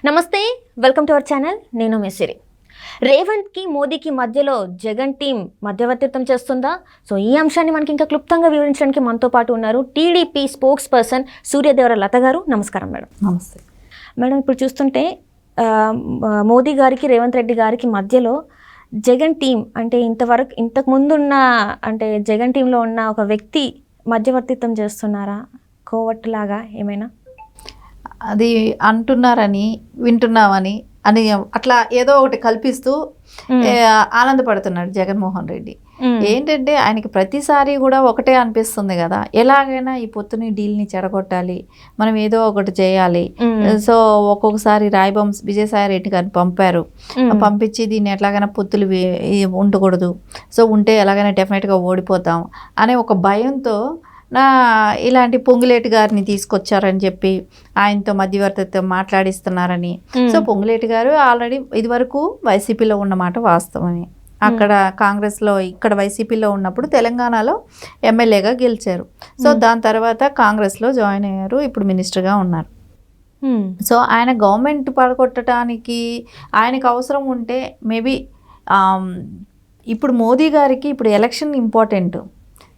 నమస్తే, welcome to our channel. నేను మెస్సిరి. రేవంత్కి మోదీకి మధ్యలో జగన్ టీం మధ్యవర్తిత్వం చేస్తుందా? సో ఈ అంశాన్ని మనకి ఇంకా క్లుప్తంగా వివరించడానికి మనతో పాటు ఉన్నారు టీడీపీ స్పోక్స్ పర్సన్ సూర్యదేవర లత గారు. నమస్కారం మేడం. నమస్తే మేడం, ఇప్పుడు చూస్తుంటే మోదీ గారికి రేవంత్ రెడ్డి గారికి మధ్యలో జగన్ టీం అంటే ఇంతకు ముందున్న అంటే జగన్ టీంలో ఉన్న ఒక వ్యక్తి మధ్యవర్తిత్వం చేస్తున్నారా, కోవట్టులాగా ఏమైనా? అది అంటున్నారని వింటున్నామని అని అట్లా ఏదో ఒకటి కల్పిస్తూ ఆనందపడుతున్నాడు జగన్మోహన్ రెడ్డి. ఏంటంటే ఆయనకి ప్రతిసారి కూడా ఒకటే అనిపిస్తుంది కదా, ఎలాగైనా ఈ పొత్తుని డీల్ని చెడగొట్టాలి, మనం ఏదో ఒకటి చేయాలి. సో ఒక్కొక్కసారి రాయబొమ్మ విజయసాయి రెడ్డి గారిని పంపించి దీన్ని ఎట్లాగైనా పొత్తులు ఉండకూడదు, సో ఉంటే ఎలాగైనా డెఫినెట్గా ఓడిపోతాం అనే ఒక భయంతో ఇలాంటి పొంగులేటి గారిని తీసుకొచ్చారని చెప్పి ఆయనతో మధ్యవర్తిత్వం మాట్లాడిస్తున్నారని. సో పొంగులేటి గారు ఆల్రెడీ ఇదివరకు వైసీపీలో ఉన్నమాట వాస్తవమే. అక్కడ కాంగ్రెస్లో, ఇక్కడ వైసీపీలో ఉన్నప్పుడు తెలంగాణలో ఎమ్మెల్యేగా గెలిచారు. సో దాని తర్వాత కాంగ్రెస్లో జాయిన్ అయ్యారు, ఇప్పుడు మినిస్టర్గా ఉన్నారు. సో ఆయన గవర్నమెంట్ పడగొట్టడానికి ఆయనకు అవసరం ఉంటే మేబీ ఇప్పుడు మోదీ గారికి ఇప్పుడు ఎలక్షన్ ఇంపార్టెంట్.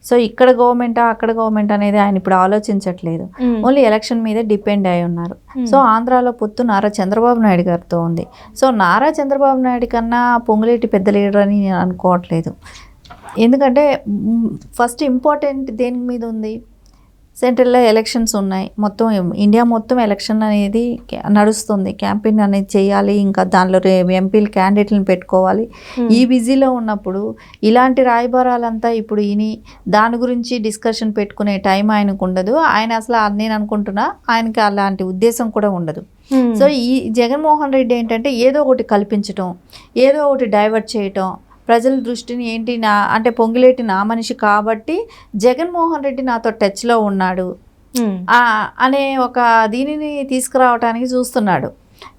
సో ఇక్కడ గవర్నమెంటా అక్కడ గవర్నమెంట్ అనేది ఆయన ఇప్పుడు ఆలోచించట్లేదు, ఓన్లీ ఎలక్షన్ మీదే డిపెండ్ అయి ఉన్నారు. సో ఆంధ్రాలో పొత్తు నారా చంద్రబాబు నాయుడు గారితో ఉంది. సో నారా చంద్రబాబు నాయుడు కన్నా పొంగులేటి పెద్ద లీడర్ అని నేను అనుకోవట్లేదు. ఎందుకంటే ఫస్ట్ ఇంపార్టెంట్ దేని మీద ఉంది, సెంట్రల్లో ఎలక్షన్స్ ఉన్నాయి, మొత్తం ఇండియా మొత్తం ఎలక్షన్ అనేది నడుస్తుంది, క్యాంపెయిన్ అనేది చేయాలి, ఇంకా దానిలో ఎంపీలు క్యాండిడేట్లను పెట్టుకోవాలి. ఈ బిజీలో ఉన్నప్పుడు ఇలాంటి రాయబారాలంతా ఇప్పుడు దాని గురించి డిస్కషన్ పెట్టుకునే టైం ఆయనకు ఉండదు. ఆయన అసలు నేను అనుకుంటున్నా ఆయనకి అలాంటి ఉద్దేశం కూడా ఉండదు. సో ఈ జగన్మోహన్ రెడ్డి ఏంటంటే ఏదో ఒకటి కల్పించటం, ఏదో ఒకటి డైవర్ట్ చేయటం, ప్రజల దృష్టిని అంటే పొంగిలేటి నా మనిషి కాబట్టి జగన్మోహన్ రెడ్డి నాతో టచ్లో ఉన్నాడు అనే ఒక దీనిని తీసుకురావడానికి చూస్తున్నాడు,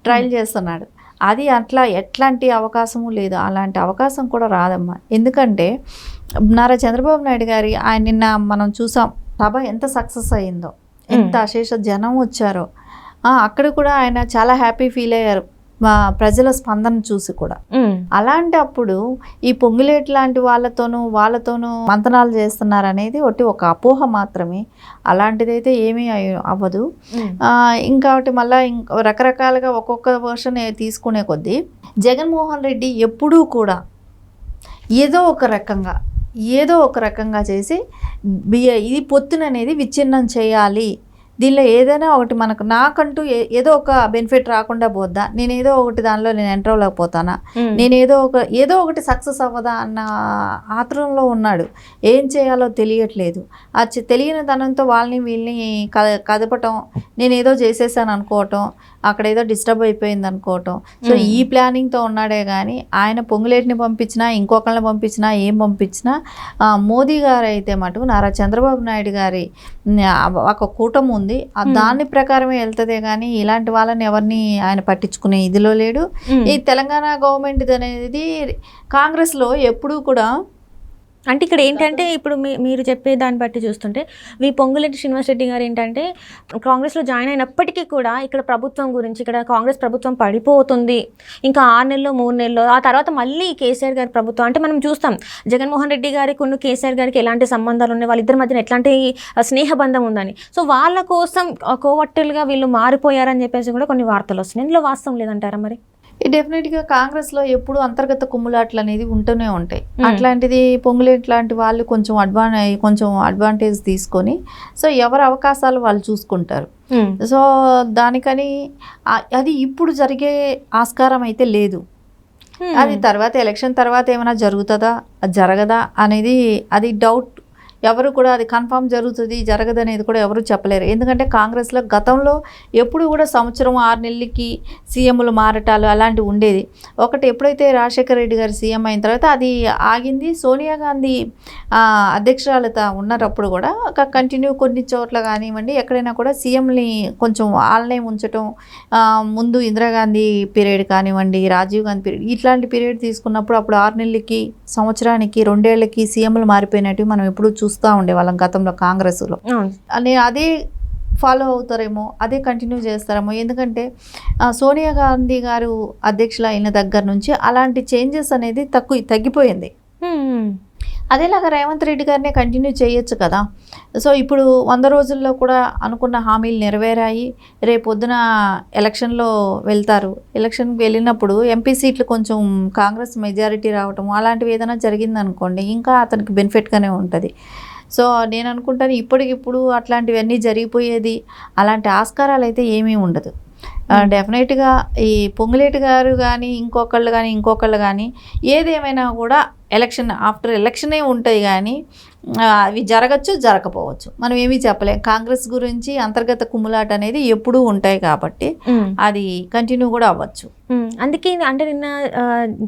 ట్రయల్ చేస్తున్నాడు. అది అట్లా ఎట్లాంటి అవకాశము లేదు, అలాంటి అవకాశం కూడా రాదమ్మా. ఎందుకంటే నారా చంద్రబాబు నాయుడు గారి ఆయన నిన్న మనం చూసాం, సభ ఎంత సక్సెస్ అయ్యిందో, ఎంత అశేష జనం వచ్చారో. అక్కడ కూడా ఆయన చాలా హ్యాపీ ఫీల్ అయ్యారు ప్రజల స్పందన చూసి కూడా. అలాంటప్పుడు ఈ పొంగులేటి లాంటి వాళ్ళతోనూ మంతనాలు చేస్తున్నారు అనేది ఒక అపోహ మాత్రమే, అలాంటిదైతే ఏమీ అవ్వదు. ఇంకొకటి మళ్ళీ రకరకాలుగా ఒక్కొక్క వర్షన్ తీసుకునే కొద్దీ జగన్మోహన్ రెడ్డి ఎప్పుడూ కూడా ఏదో ఒక రకంగా చేసి ఇది పొత్తుననేది విచ్ఛిన్నం చేయాలి, దీనిలో ఏదైనా ఒకటి నాకంటూ ఏదో ఒక బెనిఫిట్ రాకుండా పోద్దా, నేను ఏదో ఒకటి దానిలో నేను ఎంటర్ అవ్వలేకపోతానా, నేను ఏదో ఒకటి సక్సెస్ అవ్వదా అన్న ఆత్రంలో ఉన్నాడు. ఏం చేయాలో తెలియట్లేదు. ఆ తెలియని తనంతో వీళ్ళని కదపటం, నేను ఏదో చేసేసాను అనుకోవటం, అక్కడ ఏదో డిస్టర్బ్ అయిపోయింది అనుకోవటం. సో ఈ ప్లానింగ్తో ఉన్నాడే కానీ ఆయన పొంగులేటిని పంపించినా ఇంకొకళ్ళని పంపించినా ఏం పంపించినా మోదీ గారు అయితే మటుకు నారా చంద్రబాబు నాయుడు గారి ఒక కూటమి ఉంది, దాని ప్రకారమే వెళ్తుందే కానీ ఇలాంటి వాళ్ళని ఎవరిని ఆయన పట్టించుకునే ఇదిలో లేడు. ఈ తెలంగాణ గవర్నమెంట్ అనేది కాంగ్రెస్లో ఎప్పుడూ కూడా అంటే ఇక్కడ ఏంటంటే ఇప్పుడు మీరు చెప్పే దాన్ని బట్టి చూస్తుంటే పొంగులేటి శ్రీనివాస్ రెడ్డి గారు ఏంటంటే కాంగ్రెస్లో జాయిన్ అయినప్పటికీ కూడా ఇక్కడ ప్రభుత్వం గురించి, ఇక్కడ కాంగ్రెస్ ప్రభుత్వం పడిపోతుంది, ఇంకా 6 నెలలు 3 నెలలు ఆ తర్వాత మళ్ళీ కేసీఆర్ గారి ప్రభుత్వం అంటే మనం చూస్తాం జగన్మోహన్ రెడ్డి గారికి కేసీఆర్ గారికి ఎలాంటి సంబంధాలు ఉన్నాయి, వాళ్ళిద్దరి మధ్యన ఎట్లాంటి స్నేహబంధం ఉందని. సో వాళ్ళ కోసం కోవట్టులుగా వీళ్ళు మారిపోయారని చెప్పేసి కూడా కొన్ని వార్తలు వస్తున్నాయి. ఇందులో వాస్తవం లేదంటారా మరి? డెఫినెట్గా కాంగ్రెస్లో ఎప్పుడు అంతర్గత కుమ్ములాట్లు అనేది ఉంటూనే ఉంటాయి. అట్లాంటిది పొంగులేటి లాంటి వాళ్ళు కొంచెం అడ్వాంటేజ్ తీసుకొని సో ఎవరి అవకాశాలు వాళ్ళు చూసుకుంటారు. సో దానికని అది ఇప్పుడు జరిగే ఆస్కారం అయితే లేదు. అది తర్వాత ఎలక్షన్ తర్వాత ఏమైనా జరుగుతుందా జరగదా అనేది అది డౌట్. ఎవరు కూడా అది కన్ఫామ్ జరుగుతుంది జరగదు అనేది కూడా ఎవరు చెప్పలేరు. ఎందుకంటే కాంగ్రెస్లో గతంలో ఎప్పుడు కూడా సంవత్సరం 6 నెలలకి సీఎంలు మారటాలు అలాంటివి ఉండేది. ఒకటి ఎప్పుడైతే రాజశేఖర రెడ్డి గారు సీఎం అయిన తర్వాత అది ఆగింది. సోనియా గాంధీ అధ్యక్షురాలత ఉన్నప్పుడు కూడా ఒక కంటిన్యూ కొన్ని చోట్ల కానివ్వండి ఎక్కడైనా కూడా సీఎంని కొంచెం వాళ్ళనే ఉంచటం, ముందు ఇందిరాగాంధీ పీరియడ్ కానివ్వండి, రాజీవ్ గాంధీ పీరియడ్, ఇట్లాంటి పీరియడ్ తీసుకున్నప్పుడు అప్పుడు 6 నెలలకి సంవత్సరానికి 2 ఏళ్ళకి సీఎంలు మారిపోయినట్టు మనం ఎప్పుడు చూస్తూ ఉండేవాళ్ళం గతంలో కాంగ్రెస్లో. నేను అదే ఫాలో అవుతారేమో, అదే కంటిన్యూ చేస్తారేమో. ఎందుకంటే సోనియా గాంధీ గారు అధ్యక్షులు అయిన దగ్గర నుంచి అలాంటి చేంజెస్ అనేది తగ్గిపోయింది. అదేలాగా రేవంత్ రెడ్డి గారినే కంటిన్యూ చేయొచ్చు కదా. సో ఇప్పుడు 100 రోజుల్లో కూడా అనుకున్న హామీలు నెరవేరాయి. రేపొద్దున ఎలక్షన్లో వెళ్తారు. ఎలక్షన్కి వెళ్ళినప్పుడు ఎంపీ సీట్లు కొంచెం కాంగ్రెస్ మెజారిటీ రావటం అలాంటివి ఏదైనా జరిగిందనుకోండి, ఇంకా అతనికి బెనిఫిట్గానే ఉంటుంది. సో నేను అనుకుంటాను ఇప్పటికిప్పుడు అట్లాంటివన్నీ జరిగిపోయేది, అలాంటి ఆస్కారాలు అయితే ఏమీ ఉండదు. డెఫినెట్గా ఈ పొంగులేటి గారు కానీ ఇంకొకళ్ళు కానీ ఏదేమైనా కూడా ఆఫ్టర్ ఎలక్షనే ఉంటాయి కానీ అవి జరగచ్చు, జరగకపోవచ్చు. మనం ఏమీ చెప్పలేం. కాంగ్రెస్ గురించి అంతర్గత కుమ్ములాట అనేది ఎప్పుడూ ఉంటాయి కాబట్టి అది కంటిన్యూ కూడా అవ్వచ్చు. అందుకే అంటే నిన్న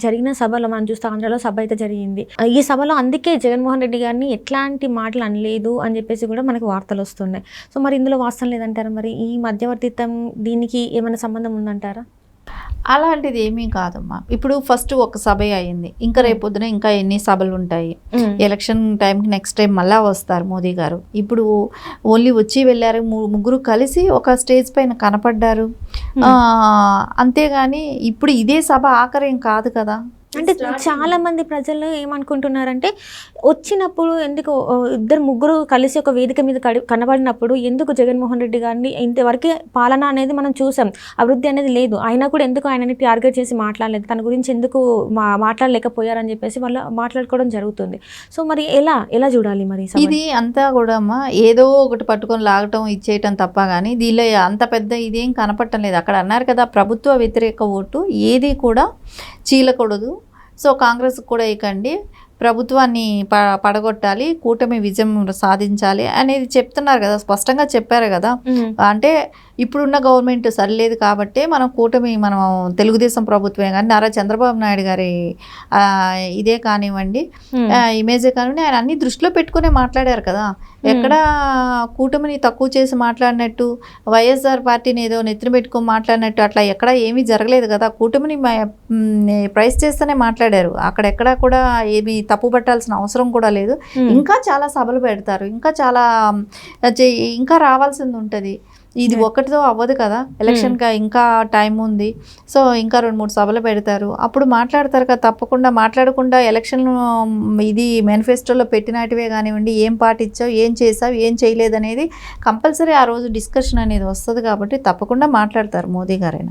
జరిగిన సభలో మనం చూస్తే ఆంధ్రాలో సభ అయితే జరిగింది. ఈ సభలో అందుకే జగన్మోహన్ రెడ్డి గారిని ఎట్లాంటి మాటలు అనలేదు అని చెప్పేసి కూడా మనకు వార్తలు వస్తున్నాయి. సో మరి ఇందులో వాస్తవం లేదంటారా? మరి ఈ మధ్యవర్తిత్వం దీనికి ఏమైనా సంబంధం ఉందంటారా? అలాంటిది ఏమీ కాదమ్మా. ఇప్పుడు ఫస్ట్ ఒక సభ అయింది, ఇంకా రేపొద్దున ఇంకా ఎన్ని సభలు ఉంటాయి. ఎలక్షన్ టైంకి నెక్స్ట్ టైం మళ్ళా వస్తారు మోదీ గారు. ఇప్పుడు ఓన్లీ వచ్చి వెళ్ళారు, ముగ్గురు కలిసి ఒక స్టేజ్ పైన కనపడ్డారు. అంతేగాని ఇప్పుడు ఇదే సభ ఆఖరేం కాదు కదా. అంటే చాలా మంది ప్రజలు ఏమనుకుంటున్నారంటే వచ్చినప్పుడు ఎందుకు ఇద్దరు ముగ్గురు కలిసి ఒక వేదిక మీద కనబడినప్పుడు ఎందుకు జగన్మోహన్ రెడ్డి గారిని ఇంతవరకే పాలన అనేది మనం చూసాం, అభివృద్ధి అనేది లేదు, అయినా కూడా ఎందుకు ఆయనని టార్గెట్ చేసి మాట్లాడలేదు, తన గురించి ఎందుకు మాట్లాడలేకపోయారని చెప్పేసి వాళ్ళు మాట్లాడుకోవడం జరుగుతుంది. సో మరి ఎలా చూడాలి మరి ఇది అంతా కూడా అమ్మా ఏదో ఒకటి పట్టుకొని లాగటం ఇచ్చేయటం తప్ప కానీ దీనిలో అంత పెద్ద ఇదేం కనపడటం లేదు. అక్కడ అన్నారు కదా ప్రభుత్వ వ్యతిరేక ఓటు ఏది కూడా చీలకూడదు. సో కాంగ్రెస్ కూడా ఇకండి, ప్రభుత్వాన్ని పడగొట్టాలి, కూటమి విజయం సాధించాలి అనేది చెప్తున్నారు కదా, స్పష్టంగా చెప్పారు కదా. అంటే ఇప్పుడున్న గవర్నమెంట్ సరిలేదు కాబట్టి మనం తెలుగుదేశం ప్రభుత్వమే కానీ నారా చంద్రబాబు నాయుడు గారి ఇదే కానివ్వండి, ఇమేజే కానివ్వండి, ఆయన అన్ని దృష్టిలో పెట్టుకునే మాట్లాడారు కదా. ఎక్కడ కూటమిని తక్కువ చేసి మాట్లాడినట్టు, వైఎస్ఆర్ పార్టీని ఏదో నెత్తిన పెట్టుకొని మాట్లాడినట్టు అట్లా ఎక్కడ ఏమీ జరగలేదు కదా. కూటమిని ప్రైస్ చేస్తేనే మాట్లాడారు. అక్కడెక్కడా కూడా ఏమీ తప్పు పట్టాల్సిన అవసరం కూడా లేదు. ఇంకా చాలా సభలు పెడతారు, ఇంకా రావాల్సింది ఉంటుంది. ఇది ఒక్కటితో అవ్వదు కదా, ఎలక్షన్గా ఇంకా టైం ఉంది. సో ఇంకా 2-3 సభలు పెడతారు, అప్పుడు మాట్లాడతారు కదా. తప్పకుండా మాట్లాడకుండా ఎలక్షన్ ఇది మేనిఫెస్టోలో పెట్టినట్టువే కానివ్వండి, ఏం పాటించావు, ఏం చేసావు, ఏం చేయలేదు అనేది కంపల్సరీ ఆ రోజు డిస్కషన్ అనేది వస్తుంది కాబట్టి తప్పకుండా మాట్లాడతారు మోదీ గారైనా.